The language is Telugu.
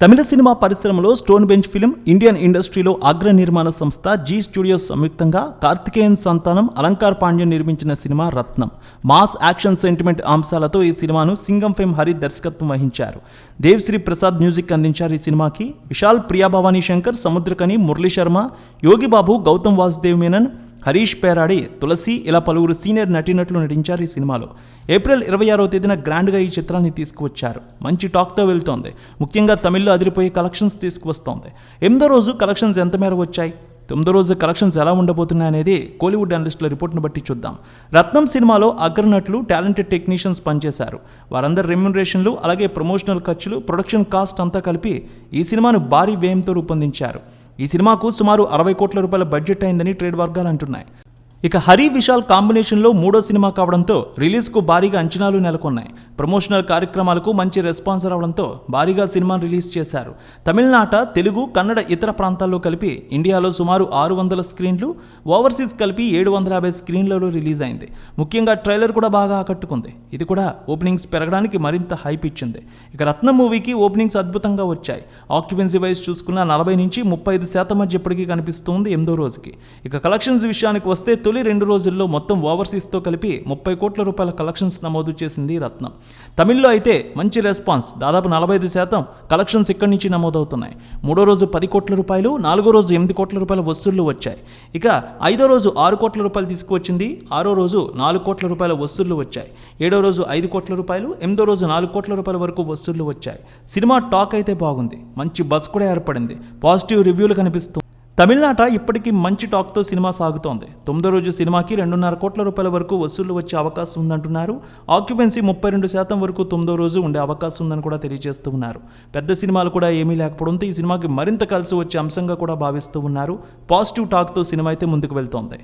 తమిళ సినిమా పరిశ్రమలో స్టోన్ బెంచ్ ఫిల్మ్, ఇండియన్ ఇండస్ట్రీలో అగ్ర నిర్మాణ సంస్థ జీ స్టూడియోస్ సంయుక్తంగా కార్తికేయన్ సంతానం, అలంకార్ పాండ్యన్ నిర్మించిన సినిమా రత్నం. మాస్ యాక్షన్ సెంటిమెంట్ అంశాలతో ఈ సినిమాను సింగం ఫేమ్ హరి దర్శకత్వం వహించారు. దేవ్శ్రీ ప్రసాద్ మ్యూజిక్ అందించారు. ఈ సినిమాకి విశాల్, ప్రియా భవానీ శంకర్, సముద్రకని, మురళీ శర్మ, యోగిబాబు, గౌతమ్ వాసుదేవ్ మేనన్, హరీష్ పేరాడి, తులసి ఇలా పలువురు సీనియర్ నటీనటులు నటించారు ఈ సినిమాలో. ఏప్రిల్ 26వ తేదీన గ్రాండ్గా ఈ చిత్రాన్ని తీసుకువచ్చారు. మంచి టాక్తో వెళ్తోంది. ముఖ్యంగా తమిళ్లో అదిరిపోయే కలెక్షన్స్ తీసుకువస్తోంది. 8వ రోజు కలెక్షన్స్ ఎంత మేర వచ్చాయి, 9వ రోజు కలెక్షన్స్ ఎలా ఉండబోతున్నాయి అనేది కోలీవుడ్ అనలిస్టుల రిపోర్ట్ను బట్టి చూద్దాం. రత్నం సినిమాలో అగ్రనటులు, టాలెంటెడ్ టెక్నీషియన్స్ పనిచేశారు. వారందరి రెమ్యునరేషన్లు, అలాగే ప్రమోషనల్ ఖర్చులు, ప్రొడక్షన్ కాస్ట్ అంతా కలిపి ఈ సినిమాను భారీ వ్యయంతో రూపొందించారు. ఈ సినిమాకు సుమారు 60 కోట్ల రూపాయల బడ్జెట్ అయిందని ట్రేడ్ వర్గాలు అంటున్నాయి. ఇక హరి, విశాల్ కాంబినేషన్లో 3వ సినిమా కావడంతో రిలీజ్కు భారీగా అంచనాలు నెలకొన్నాయి. ప్రమోషనల్ కార్యక్రమాలకు మంచి రెస్పాన్స్ రావడంతో భారీగా సినిమాను రిలీజ్ చేశారు. తమిళనాట, తెలుగు, కన్నడ ఇతర ప్రాంతాల్లో కలిపి ఇండియాలో సుమారు 600 స్క్రీన్లు, ఓవర్సీస్ కలిపి 750 స్క్రీన్లలో రిలీజ్ అయింది. ముఖ్యంగా ట్రైలర్ కూడా బాగా ఆకట్టుకుంది. ఇది కూడా ఓపెనింగ్స్ పెరగడానికి మరింత హైప్ ఇచ్చింది. ఇక రత్నం మూవీకి ఓపెనింగ్స్ అద్భుతంగా వచ్చాయి. ఆక్యుపెన్సీ వైజ్ చూసుకున్న 40 నుంచి 35% మధ్య ఇప్పటికీ కనిపిస్తుంది 8వ రోజుకి. ఇక కలెక్షన్స్ విషయానికి వస్తే తొలి 2 రోజుల్లో మొత్తం ఓవర్సీస్తో కలిపి 30 కోట్ల రూపాయల కలెక్షన్స్ నమోదు చేసింది రత్నం. తమిళ్లో అయితే మంచి రెస్పాన్స్, దాదాపు 45% కలెక్షన్స్ ఇక్కడి నుంచి నమోదవుతున్నాయి. 3వ రోజు 10 కోట్ల రూపాయలు, 4వ రోజు 8 కోట్ల రూపాయల వసూళ్లు వచ్చాయి. ఇక 5వ రోజు 6 కోట్ల రూపాయలు తీసుకువచ్చింది. 6వ రోజు 4 కోట్ల రూపాయల వసూళ్లు వచ్చాయి. 7వ రోజు 5 కోట్ల రూపాయలు, 8వ రోజు 4 కోట్ల రూపాయల వరకు వసూళ్లు వచ్చాయి. సినిమా టాక్ అయితే బాగుంది. మంచి బజ్ కూడా ఏర్పడింది. పాజిటివ్ రివ్యూలు కనిపిస్తుంది. తమిళనాట ఇప్పటికీ మంచి టాక్తో సినిమా సాగుతోంది. 9వ రోజు సినిమాకి 2.5 కోట్ల రూపాయల వరకు వసూళ్లు వచ్చే అవకాశం ఉందంటున్నారు. ఆక్యుపెన్సీ 32% వరకు 9వ రోజు ఉండే అవకాశం ఉందని కూడా తెలియజేస్తూ ఉన్నారు. పెద్ద సినిమాలు కూడా ఏమీ లేకపోవడంతో ఈ సినిమాకి మరింత కలిసి వచ్చే అంశంగా కూడా భావిస్తూ ఉన్నారు. పాజిటివ్ టాక్తో సినిమా అయితే ముందుకు వెళ్తోంది.